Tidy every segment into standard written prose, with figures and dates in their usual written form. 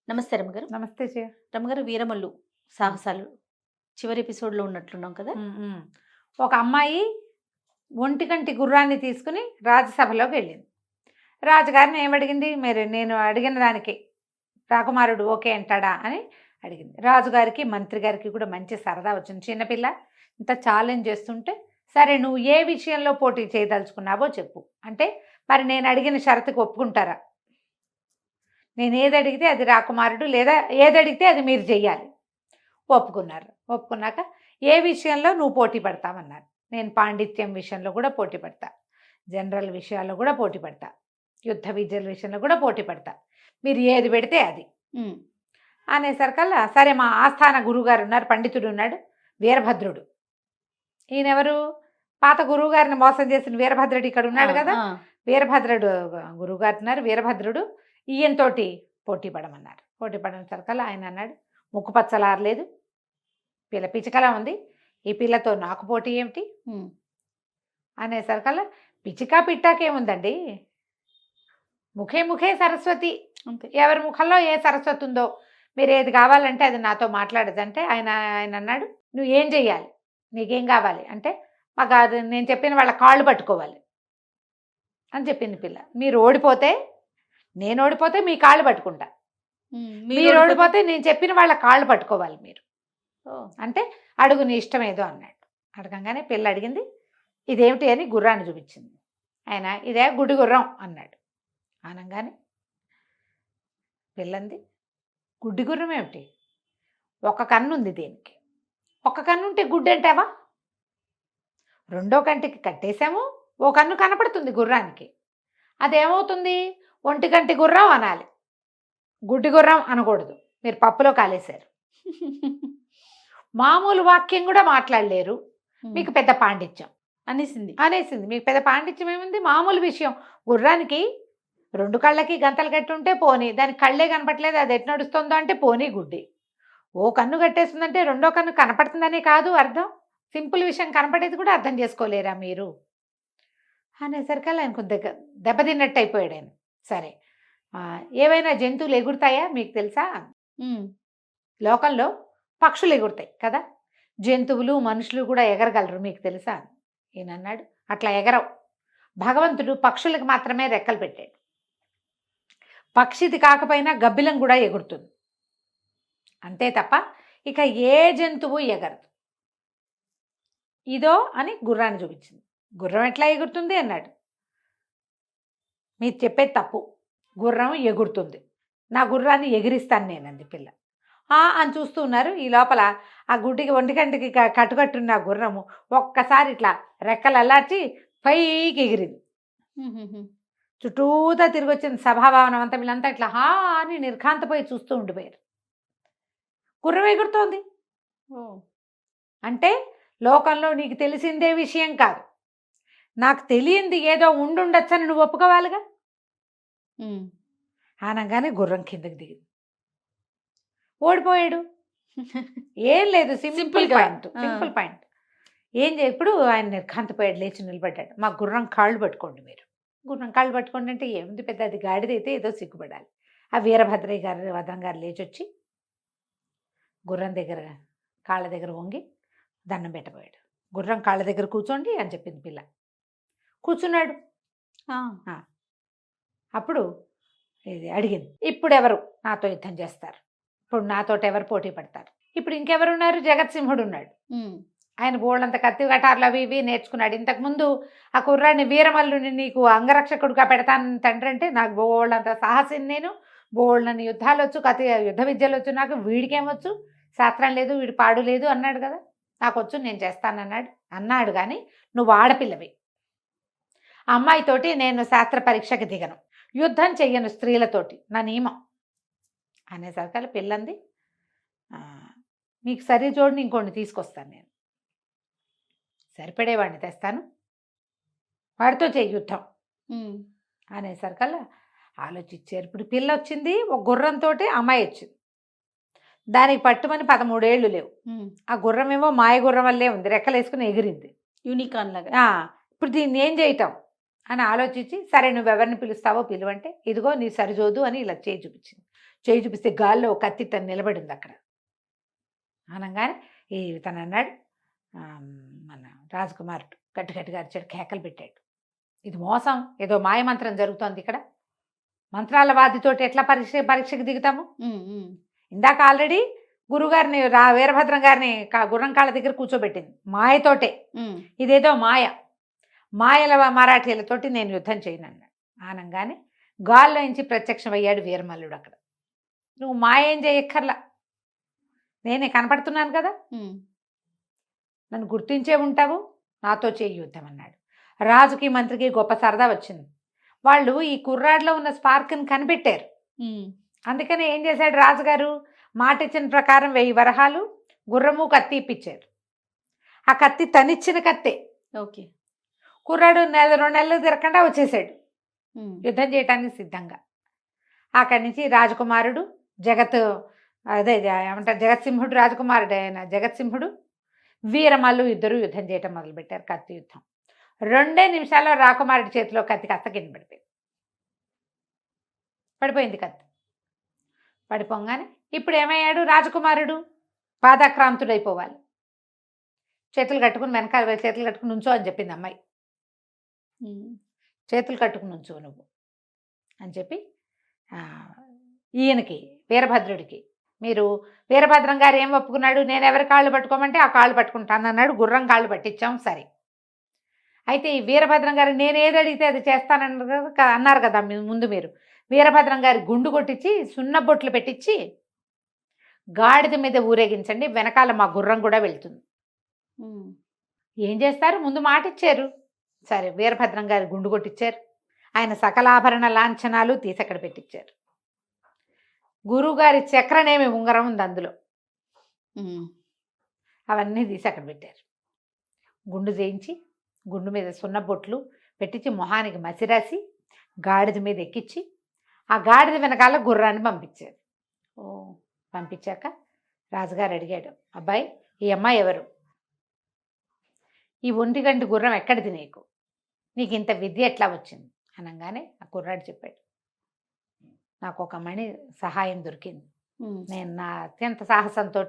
నమస్తే రమ్మగారు. నమస్తే చే రమ్మగారు, వీరమల్లు సాహసాలు చివరి ఎపిసోడ్‌లో ఉన్నట్లున్నాం కదా! ఒక అమ్మాయి ఒంటికంటి గుర్రాన్ని తీసుకుని రాజ్యసభలోకి వెళ్ళింది. రాజుగారిని ఏమడిగింది? మీరు నేను అడిగిన దానికి రాకుమారుడు ఓకే అంటాడా అని అడిగింది. రాజుగారికి మంత్రి గారికి కూడా మంచి సరదా వచ్చింది. చిన్నపిల్ల ఇంత ఛాలెంజ్ చేస్తుంటే, సరే నువ్వు ఏ విషయంలో పోటీ చేయదలుచుకున్నావో చెప్పు అంటే, మరి నేను అడిగిన షరతుకు ఒప్పుకుంటారా? నేను ఏది అడిగితే అది రాకుమారుడు, లేదా ఏది అడిగితే అది మీరు చెయ్యాలి. ఒప్పుకున్నారు. ఒప్పుకున్నాక ఏ విషయంలో నువ్వు పోటీ పడతామన్నారు. నేను పాండిత్యం విషయంలో కూడా పోటీ పడతా, జనరల్ విషయాల్లో కూడా పోటీ పడతా, యుద్ధ విద్యల విషయంలో కూడా పోటీ పడతా, మీరు ఏది పెడితే అది అనేసరికల్లా సరే మా ఆస్థాన గురువుగారు ఉన్నారు, పండితుడు ఉన్నాడు వీరభద్రుడు. ఈయనెవరు? పాత గురువుగారిని మోసం చేసిన వీరభద్రుడు ఇక్కడ ఉన్నాడు కదా. వీరభద్రుడు గురువుగారు ఉన్నారు, వీరభద్రుడు ఈయనతోటి పోటీ పడమన్నారు. పోటీ పడిన సరికల్లా ఆయన అన్నాడు, ముక్కు పచ్చలారలేదు, పిల్ల పిచ్చికలా ఉంది, ఈ పిల్లతో నాకు పోటీ ఏమిటి అనేసరికల్లా పిచ్చికా పిట్టాకేముందండి, ముఖే ముఖే సరస్వతి, ఎవరి ముఖంలో ఏ సరస్వతి ఉందో మీరు ఏది కావాలంటే అది నాతో మాట్లాడదంటే ఆయన అన్నాడు, నువ్వు ఏం చెయ్యాలి, నీకేం కావాలి అంటే, మాకు అది నేను చెప్పిన వాళ్ళ కాళ్ళు పట్టుకోవాలి అని చెప్పింది పిల్ల. మీరు ఓడిపోతే, నేను ఓడిపోతే మీ కాళ్ళు పట్టుకుంటా, మీరు ఓడిపోతే నేను చెప్పిన వాళ్ళ కాళ్ళు పట్టుకోవాలి మీరు అంటే, అడుగు నీ ఇష్టం ఏదో అన్నాడు. అడగంగానే పిల్ల అడిగింది ఇదేమిటి అని గుర్రాన్ని చూపించింది. ఆయన ఇదే గుడి గుర్రం అన్నాడు. అనగానే పిల్లంది, గుడ్డి గుర్రం ఏమిటి, ఒక కన్ను ఉంది దీనికి, ఒక కన్ను ఉంటే గుడ్డి అంటావా, రెండో కంటికి కట్టేశాము, ఓ కన్ను కనపడుతుంది గుర్రానికి, అదేమవుతుంది, ఒంటికంటి గుర్రం అనాలి, గుడ్డి గుర్రం అనకూడదు. మీరు పప్పులో కాలేశారు. మామూలు వాక్యం కూడా మాట్లాడలేరు, మీకు పెద్ద పాండిత్యం అనేసింది. మీకు పెద్ద పాండిత్యం ఏముంది, మామూలు విషయం. గుర్రానికి రెండు కళ్ళకి గంతలు కట్టి ఉంటే పోనీ, దానికి కళ్ళే కనపట్లేదు, అది ఎటు నడుస్తుందో అంటే పోనీ గుడ్డి. ఓ కన్ను కట్టేస్తుందంటే రెండో కన్ను కనపడుతుందనే కాదు అర్థం, సింపుల్ విషయం కనపడేది కూడా అర్థం చేసుకోలేరా మీరు అనేసరికల్లా ఆయనకు దెబ్బతిన్నట్టు అయిపోయాడు ఆయన. సరే ఏవైనా జంతువులు ఎగురుతాయా మీకు తెలుసా? లోకంలో పక్షులు ఎగురుతాయి కదా, జంతువులు మనుషులు కూడా ఎగరగలరు మీకు తెలుసా? ఈయన అన్నాడు, అట్లా ఎగరవు, భగవంతుడు పక్షులకు మాత్రమే రెక్కలు పెట్టాడు, పక్షిది కాకపోయినా గబ్బిలం కూడా ఎగురుతుంది, అంతే తప్ప ఇక ఏ జంతువు ఎగరదు. ఇదో అని గుర్రాన్ని చూపించింది. గుర్రం ఎట్లా ఎగురుతుంది అన్నాడు. మీరు చెప్పేది తప్పు, గుర్రం ఎగురుతుంది, నా గుర్రాన్ని ఎగిరిస్తాను నేనంది పిల్ల. అని చూస్తూ ఉన్నారు. ఈ లోపల ఆ గుడ్డికి ఒంటికంటికి కట్టుకట్టున్న గుర్రము ఒక్కసారి ఇట్లా రెక్కలు అల్లార్చి పైకి ఎగిరింది. చుట్టూతా తిరిగి వచ్చింది సభాభవనం అంతా. వీళ్ళంతా ఇట్లా అని నిర్ఘాంతపోయి చూస్తూ ఉండిపోయారు. గుర్రం ఎగురుతోంది అంటే లోకంలో నీకు తెలిసిందే విషయం కాదు, నాకు తెలియంది ఏదో ఉండుండొచ్చని నువ్వు ఒప్పుకోవాలిగా. అనగానే గుర్రం కిందకి దిగింది, ఓడిపోయాడు. ఏం లేదు, సింపుల్ పాయింట్. ఇప్పుడు ఆయన నిర్ఘాంతపోయాడు, లేచి నిలబడ్డాడు. మా గుర్రం కాళ్ళు పట్టుకోండి మీరు. గుర్రం కాళ్ళు పట్టుకోండి అంటే ఏముంది పెద్ద, అది గాడిదైతే ఏదో సిగ్గుపడాలి. ఆ వీరభద్రయ్య గారు వదం గారు లేచి వచ్చి గుర్రం దగ్గర కాళ్ళ దగ్గర వంగి దండం పెట్టబోయాడు. గుర్రం కాళ్ళ దగ్గర కూర్చోండి అని చెప్పింది పిల్ల. కూర్చున్నాడు. అప్పుడు ఇది అడిగింది, ఇప్పుడు ఎవరు నాతో యుద్ధం చేస్తారు, ఇప్పుడు నాతోటి ఎవరు పోటీ పడతారు? ఇప్పుడు ఇంకెవరున్నారు? జగత్సింహుడు ఉన్నాడు. ఆయన బోళ్ళంత కత్తి కటార్లు అవి ఇవి నేర్చుకున్నాడు. ఇంతకుముందు ఆ కుర్రాడిని వీరమల్లుని నీకు అంగరక్షకుడుగా పెడతాను తండ్రి అంటే, నాకు బోళ్ళంత సాహసిని, నేను బోళ్ళని యుద్ధాలు వచ్చు, యుద్ధ విద్యలు వచ్చు, నాకు వీడికేమొచ్చు, శాస్త్రం లేదు, వీడి పాడు లేదు అన్నాడు కదా. నాకు వచ్చు, నేను చేస్తానన్నాడు కానీ నువ్వు ఆడపిల్లవి, అమ్మాయితోటి నేను శాస్త్ర పరీక్షకి దిగను, యుద్ధం చెయ్యను స్త్రీలతోటి, నా నియమం అనేసరికి పిల్లంది, మీకు సరి జోడిని ఇంకోటి తీసుకొస్తాను, నేను సరిపడేవాడిని తెస్తాను, వాడితో చెయ్యి యుద్ధం అనేసరికల్లా ఆలోచించారు. ఇప్పుడు పిల్ల వచ్చింది, ఒక గుర్రంతో అమ్మాయి వచ్చింది, దానికి పట్టుమని 13 ఏళ్ళు లేవు. ఆ గుర్రం ఏమో మాయ గుర్రం వల్లే ఉంది, రెక్కలు వేసుకుని ఎగిరింది యూనికార్న్ లాగా. ఇప్పుడు దీన్ని ఏం చేయటం అని ఆలోచించి, సరే నువ్వెవరిని పిలుస్తావో పిలువంటే, ఇదిగో నీ సరిజోదు అని ఇలా చేయి చూపించింది. చేయి చూపిస్తే గాల్లో ఒక కత్తి తను నిలబడింది అక్కడ. అనగానే తను అన్నాడు, మన రాజకుమారుడు గట్టి గట్టిగా అరిచాడు, కేకలు పెట్టాడు. ఇది మోసం, ఏదో మాయమంత్రం జరుగుతోంది ఇక్కడ. మంత్రాల వాదితోటి ఎట్లా పరీక్షకు దిగుతాము? ఇందాక ఆల్రెడీ గురుగారిని వీరభద్రం గారిని గుర్రం కాళ్ళ దగ్గర కూర్చోబెట్టింది మాయతోటే. ఇదేదో మాయల మరాఠీలతోటి నేను యుద్ధం చేయను అన్నాడు. ఆనంగానే గాల్లో నుంచి ప్రత్యక్షమయ్యాడు వీరమల్లుడు. అక్కడ నువ్వు మాయ ఏం చేయక్కర్లా, నేనే కనపడుతున్నాను కదా, నన్ను గుర్తించే ఉంటావు, నాతో చేయి యుద్ధం అన్నాడు. రాజుకి మంత్రికి గొప్ప సరదా వచ్చింది. వాళ్ళు ఈ కుర్రాడిలో ఉన్న స్పార్క్ని కనిపెట్టారు. అందుకనే ఏం చేశాడు రాజుగారు, మాట ఇచ్చిన ప్రకారం 1000 వరహాలు గుర్రము కత్తి ఇప్పించారు. ఆ కత్తి తనిచ్చిన కత్తే. ఓకే. కుర్రాడు 2 నెలలు తిరగకుండా వచ్చేసాడు యుద్ధం చేయటానికి సిద్ధంగా. అక్కడి నుంచి రాజకుమారుడు ఏమంటారు జగత్సింహుడు, రాజకుమారుడు అయిన జగత్సింహుడు, వీరమల్లు ఇద్దరు యుద్ధం చేయటం మొదలుపెట్టారు. కత్తి యుద్ధం 2 నిమిషాల్లో రాకుమారుడి చేతిలో కత్తి కాస్త కింద పడిపోయింది కత్తి. పడిపోగానే ఇప్పుడు ఏమయ్యాడు రాజకుమారుడు, పాదాక్రాంతుడైపోవాలి. చేతులు కట్టుకుని వెనకాల చేతులు కట్టుకుని నుంచో అని చెప్పింది అమ్మాయి. చేతులు కట్టుకుని నుంచో నువ్వు అని చెప్పి ఈయనకి వీరభద్రుడికి, మీరు వీరభద్రం గారు ఏం ఒప్పుకున్నాడు, నేను ఎవరి కాళ్ళు పట్టుకోమంటే ఆ కాళ్ళు పట్టుకుంటాను అన్నాడు. గుర్రం కాళ్ళు పట్టించాం సరే. అయితే ఈ వీరభద్రం గారు నేను ఏది అడిగితే అది అన్నారు కదా ముందు మీరు. వీరభద్రం గారి గుండు కొట్టించి సున్నబొట్లు పెట్టించి గాడిద మీద ఊరేగించండి, వెనకాల మా గుర్రం కూడా వెళ్తుంది. ఏం చేస్తారు, ముందు మాట ఇచ్చారు. సరే వీరభద్రం గారి గుండు కొట్టించారు. ఆయన సకలాభరణ లాంఛనాలు తీసి అక్కడ పెట్టించారు. గురువుగారి చక్రనేమి ఉంగరం ఉంది అందులో, అవన్నీ తీసి అక్కడ పెట్టారు. గుండు చేయించి గుండు మీద సున్నబొట్లు పెట్టించి మొహానికి మసిరాసి గాడిద మీద ఎక్కించి ఆ గాడిద వెనకాల గుర్రాన్ని పంపించారు. పంపించాక రాజుగారు అడిగాడు, అబ్బాయి ఈ అమ్మాయి ఎవరు, ఈ 1 గంట గుర్రం ఎక్కడిది, నీకు ఇంత విద్య ఎట్లా వచ్చింది అనగానే ఆ కుర్రాడు చెప్పాడు, నాకు ఒక మణి సహాయం దొరికింది. నేను నా అత్యంత సాహసంతో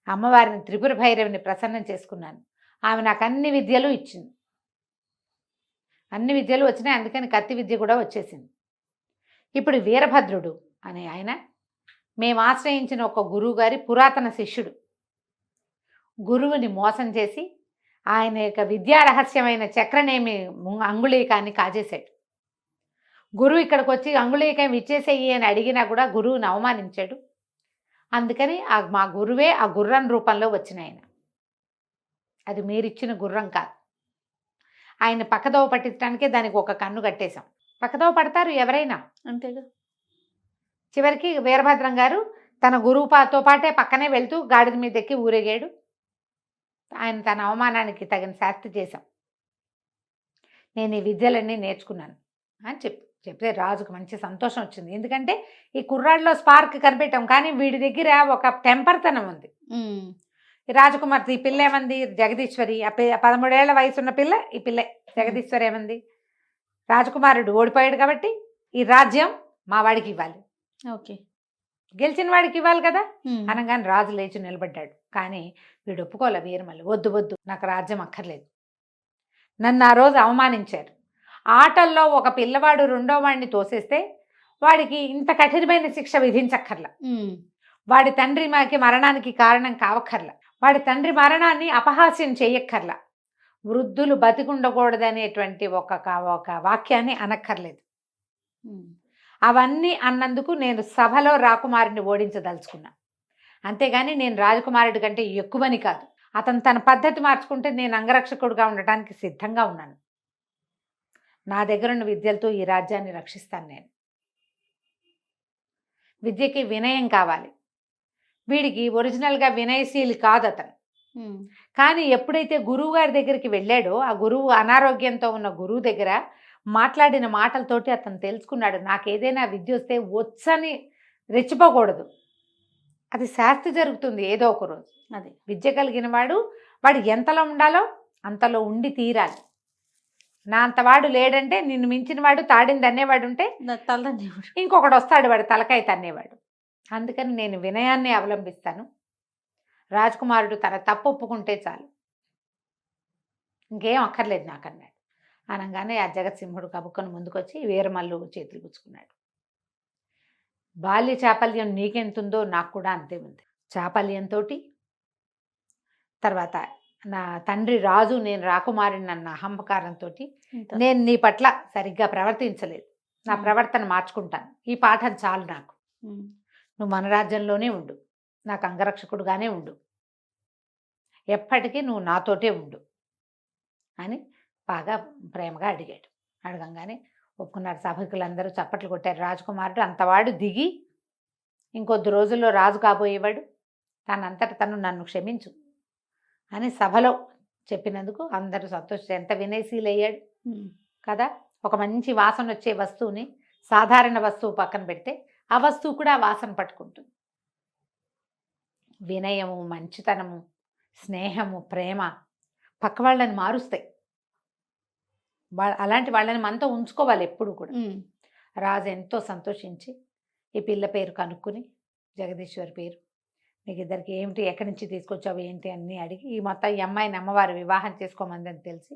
అమ్మవారిని త్రిపుర భైరవిని ప్రసన్నం చేసుకున్నాను. ఆమె నాకు అన్ని విద్యలు ఇచ్చింది, అన్ని విద్యలు వచ్చినాయి, అందుకని కత్తి విద్య కూడా వచ్చేసింది. ఇప్పుడు వీరభద్రుడు అనే ఆయన మేము ఆశ్రయించిన ఒక గురువు గారి పురాతన శిష్యుడు. గురువుని మోసం చేసి ఆయన యొక్క విద్యా రహస్యమైన చక్రనేమి అంగుళీకాన్ని కాజేశాడు. గురువు ఇక్కడికి వచ్చి అంగుళీకం ఇచ్చేసేయి అని అడిగినా కూడా గురువుని అవమానించాడు. అందుకని మా గురువే ఆ గుర్రం రూపంలో వచ్చిన ఆయన. అది మీరిచ్చిన గుర్రం కాదు. ఆయన పక్కదోవ పట్టించడానికే దానికి ఒక కన్ను కట్టేశాం. పక్కదోవ పడతారు ఎవరైనా, అంతేగా. చివరికి వీరభద్రం గారు తన గురువుతో పాటే పక్కనే వెళ్తూ గాడిద మీద ఎక్కి ఊరేగాడు. ఆయన తన అవమానానికి తగిన శాస్తి చేశాం. నేను ఈ విద్యలన్నీ నేర్చుకున్నాను అని చెప్తే రాజుకు మంచి సంతోషం వచ్చింది. ఎందుకంటే ఈ కుర్రాడిలో స్పార్క్ కనిపెట్టాం, కానీ వీడి దగ్గర ఒక టెంపర్తనం ఉంది. ఈ రాజకుమార్తె ఈ పిల్ల ఏమంది, జగదీశ్వరి, 13 ఏళ్ల వయసు ఉన్న పిల్ల, ఈ పిల్ల జగదీశ్వరి ఏమంది, రాజకుమారుడు ఓడిపోయాడు కాబట్టి ఈ రాజ్యం మా వాడికి ఇవ్వాలి, ఓకే, గెలిచిన వాడికి ఇవ్వాలి కదా అనగానే రాజు లేచి నిలబడ్డాడు. కానీ వీడు ఒప్పుకోలే. వీరమల్లి, వద్దు వద్దు, నాకు రాజ్యం అక్కర్లేదు, నన్ను ఆ రోజు అవమానించారు. ఆటల్లో ఒక పిల్లవాడు 2వ వాడిని తోసేస్తే వాడికి ఇంత కఠినమైన శిక్ష విధించక్కర్లా, వాడి తండ్రి మాకి మరణానికి కారణం కావక్కర్లా, వాడి తండ్రి మరణాన్ని అపహాస్యం చేయక్కర్లా, వృద్ధులు బతికుండకూడదనేటువంటి ఒక వాక్యాన్ని అనక్కర్లేదు. అవన్నీ అన్నందుకు నేను సభలో రాకుమారుని ఓడించదలుచుకున్నా, అంతేగాని నేను రాజకుమారుడి కంటే ఎక్కువని కాదు. అతను తన పద్ధతి మార్చుకుంటే నేను అంగరక్షకుడుగా ఉండటానికి సిద్ధంగా ఉన్నాను. నా దగ్గరున్న విద్యలతో ఈ రాజ్యాన్ని రక్షిస్తాను. నేను విద్యకి వినయం కావాలి. వీడికి ఒరిజినల్గా వినయశీలి కాదు అతను. కానీ ఎప్పుడైతే గురువు గారి దగ్గరికి వెళ్ళాడో, ఆ గురువు అనారోగ్యంతో ఉన్న గురువు దగ్గర మాట్లాడిన మాటలతోటి అతను తెలుసుకున్నాడు, నాకు ఏదైనా విద్య వస్తే వచ్చని రెచ్చిపోకూడదు, అది శాస్తి జరుగుతుంది ఏదో ఒక రోజు. అది విద్య కలిగిన వాడు ఎంతలో ఉండాలో అంతలో ఉండి తీరాలి. నా అంతవాడు లేడంటే నిన్ను మించిన వాడు తాడింది అనేవాడు ఉంటే ఇంకొకడు వస్తాడు, వాడు తలకాయ తన్నేవాడు. అందుకని నేను వినయాన్ని అవలంబిస్తాను. రాజకుమారుడు తన తప్పు ఒప్పుకుంటే చాలు, ఇంకేం అక్కర్లేదు నాకు అన్నాడు. అనగానే ఆ జగత్సింహుడు కబుక్కను ముందుకొచ్చి వీరమల్లు చేతులు పుచ్చుకున్నాడు. బాల్య చాపల్యం నీకెంతుందో నాకు కూడా అంతే ఉంది. చాపల్యంతో తర్వాత నా తండ్రి రాజు, నేను రాకుమారిని అన్న అహంకారంతో నేను నీ పట్ల సరిగ్గా ప్రవర్తించలేదు. నా ప్రవర్తన మార్చుకుంటాను. ఈ పాఠం చాలు నాకు. నువ్వు మన రాజ్యంలోనే ఉండు, నాకు అంగరక్షకుడుగానే ఉండు, ఎప్పటికీ నువ్వు నాతోటే ఉండు అని బాగా ప్రేమగా అడిగాడు. అడగంగానే ఒప్పుకున్నారు. సభకులందరూ చప్పట్లు కొట్టారు. రాజకుమారుడు అంతవాడు దిగి ఇంకొద్ది రోజుల్లో రాజు కాబోయేవాడు, తనంతట తను నన్ను క్షమించు అని సభలో చెప్పినందుకు అందరూ సంతోషించి ఎంత వినయశీలయ్యాడు కదా. ఒక మంచి వాసన వచ్చే వస్తువుని సాధారణ వస్తువు పక్కన పెడితే ఆ వస్తువు కూడా వాసన పట్టుకుంటుంది. వినయము, మంచితనము, స్నేహము, ప్రేమ పక్క వాళ్ళని మారుస్తాయి. అలాంటి వాళ్ళని మనతో ఉంచుకోవాలి ఎప్పుడు కూడా. రాజు ఎంతో సంతోషించి ఈ పిల్ల పేరు కనుక్కుని, జగదీశ్వరి పేరు, మీకు ఇద్దరికి ఏమిటి, ఎక్కడి నుంచి తీసుకొచ్చావు ఏంటి అన్నీ అడిగి, ఈ మొత్తం ఈ అమ్మాయిని అమ్మవారు వివాహం చేసుకోమందని తెలిసి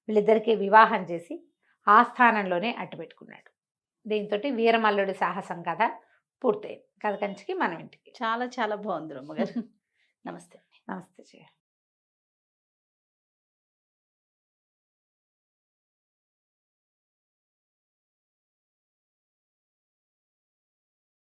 వీళ్ళిద్దరికీ వివాహం చేసి ఆ స్థానంలోనే అట్టుపెట్టుకున్నాడు. దీంతో వీరమల్లుడి సాహసం కథ పూర్తయింది. కథ కంచికి మనం ఇంటికి. చాలా చాలా బాగుంది రమ్మగారు. నమస్తే. నమస్తే.